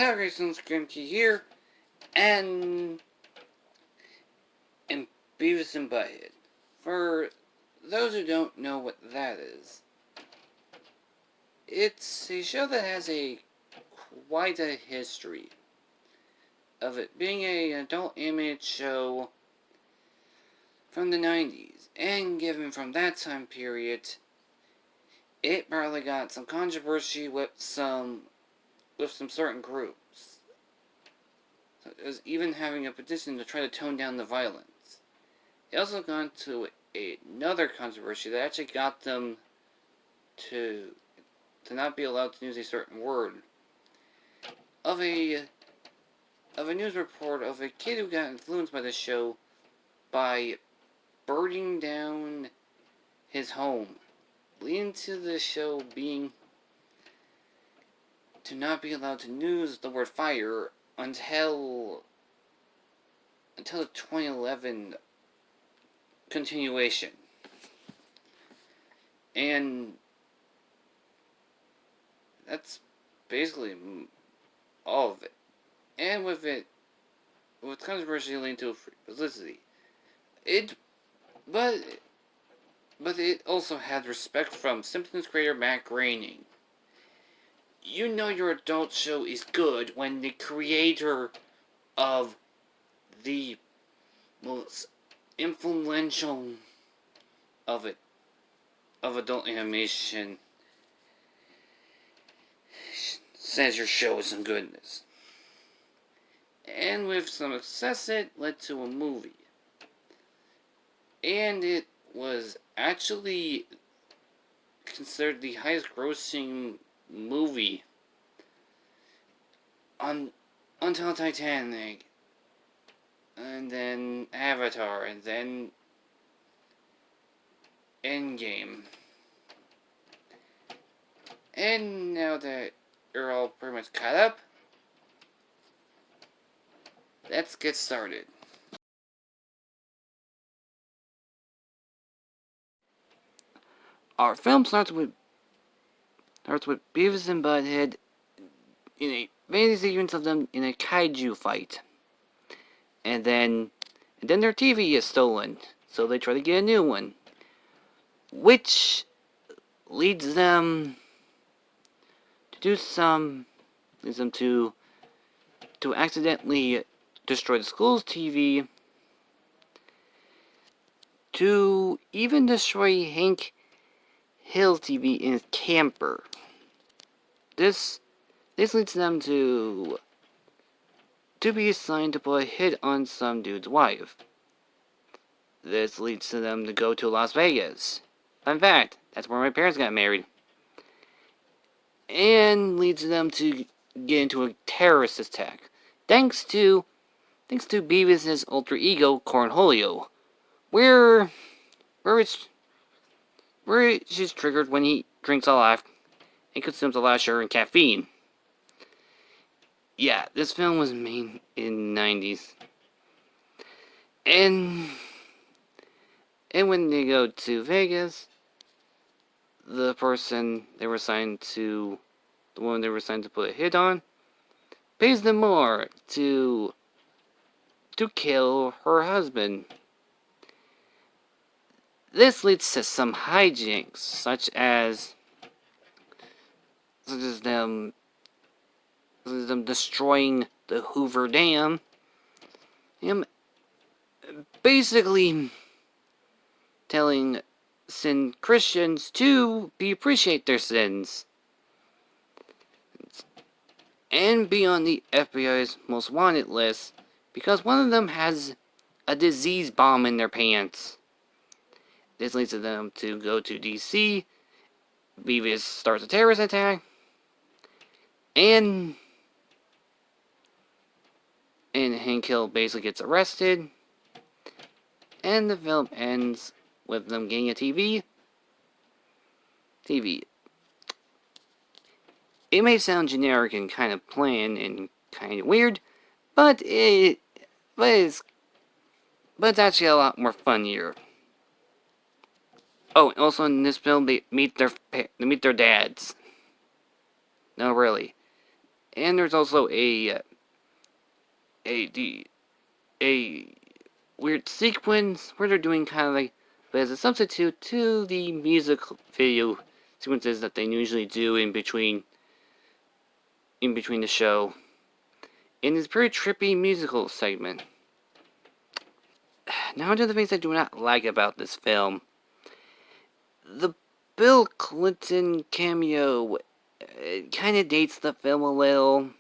Hello, Grayson Scrimkey here, and beavis and butthead. For those who don't know what that is, it's a show that has quite a history of it being an adult animated show from the 90s, and given from that time period, it probably got some controversy with some certain groups. So it was even having a petition to try to tone down the violence. It also got to another controversy that actually got them to not be allowed to use a certain word of a news report of a kid who got influenced by the show by burning down his home, leading to the show being to not be allowed to use the word fire until the 2011 continuation. And that's basically all of it. And with controversy leading to publicity, but it also had respect from Simpsons creator Matt Groening. You know your adult show is good when the creator of the most influential of adult animation says your show is some goodness. And with some success, it led to a movie. And it was actually considered the highest grossing movie until Titanic, and then Avatar, and then Endgame. And now that you're all pretty much caught up, let's get started. Our film starts with Beavis and Butthead in a main sequence of them in a kaiju fight. And then their TV is stolen, so they try to get a new one, which leads them to accidentally destroy the school's TV, to even destroy Hank Hill's TV in his camper. This leads them to be assigned to put a hit on some dude's wife. This leads to them to go to Las Vegas. Fun fact, that's where my parents got married. And leads them to get into a terrorist attack, thanks to Beavis' alter ego Cornholio, where it's triggered when he drinks a lot and consumes a lot of sugar and caffeine. Yeah, this film was made in the 90s. And when they go to Vegas, the woman they were assigned to put a hit on, pays them more to kill her husband. This leads to some hijinks, such as them destroying the Hoover Dam, him basically telling sin Christians to appreciate their sins and be on the FBI's most wanted list because one of them has a disease bomb in their pants. This leads to them to go to DC. Beavis starts a terrorist attack, and Hank Hill basically gets arrested, and the film ends with them getting a TV. It may sound generic and kind of bland and kind of weird, but it's actually a lot more fun here. Oh, and also in this film they meet their dads. No, really. And there's also a weird sequence where they're doing kind of like, but as a substitute to the music video sequences that they usually do in between the show. In this very trippy musical segment. Now to the things I do not like about this film. The Bill Clinton cameo kind of dates the film a little.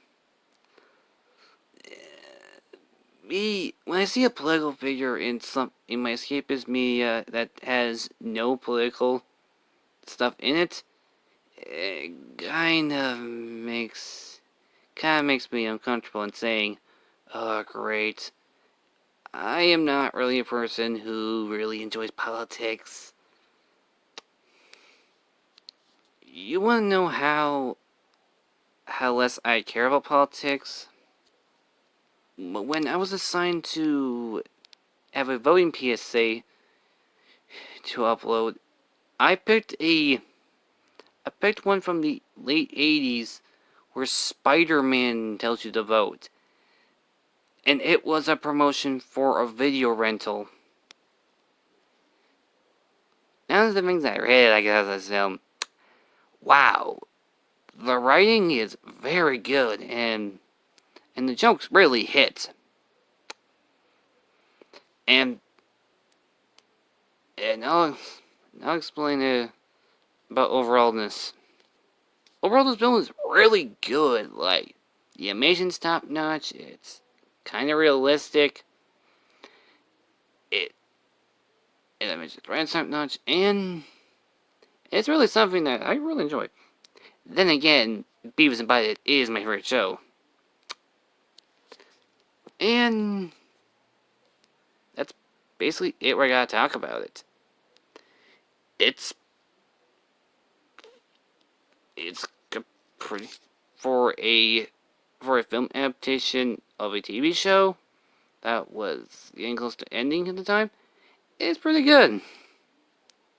When I see a political figure in my escapist media that has no political stuff in it, it kind of makes me uncomfortable in saying, "Oh, great. I am not really a person who really enjoys politics." You want to know how less I care about politics? When I was assigned to have a voting PSA to upload, I picked one from the late 80s where Spider-Man tells you to vote. And it was a promotion for a video rental. Now the things I really like about this film. Wow. The writing is very good and the jokes really hit. And I'll explain about overallness. Overall, this film is really good. Like, the animation's top notch. It's kind of realistic. The animation's top notch, and it's really something that I really enjoy. Then again, Beavis and Butthead is my favorite show. And that's basically it where I gotta talk about it. It's pretty for a film adaptation of a TV show that was getting close to ending at the time. It's pretty good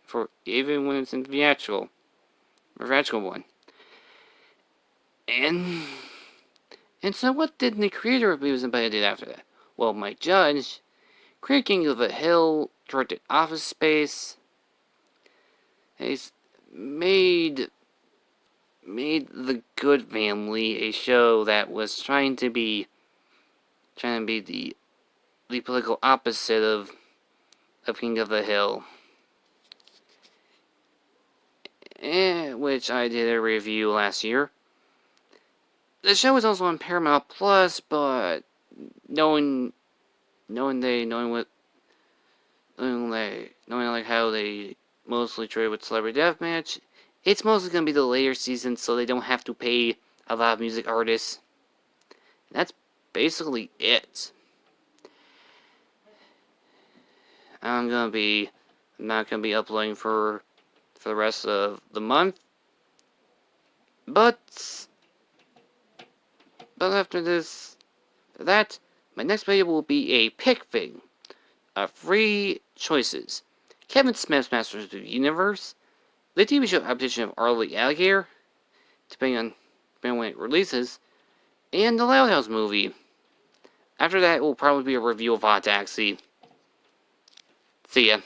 for even when it's in theatrical one. And so what did the creator of Beavis and Butthead do after that? Well, Mike Judge, creator King of the Hill, directed Office Space. He's made The Good Family, a show that was trying to be the political opposite of King of the Hill. Which I did a review last year. The show is also on Paramount Plus, but knowing like how they mostly trade with Celebrity Deathmatch, it's mostly gonna be the later seasons, so they don't have to pay a lot of music artists. And that's basically it. I'm not gonna be uploading for the rest of the month, but after that, my next video will be a pick thing of free choices. Kevin Smith's Masters of the Universe, the TV show adaptation of Arlie Alligator, depending on when it releases, and the Loud House movie. After that, it will probably be a review of Hot Taxi. See ya.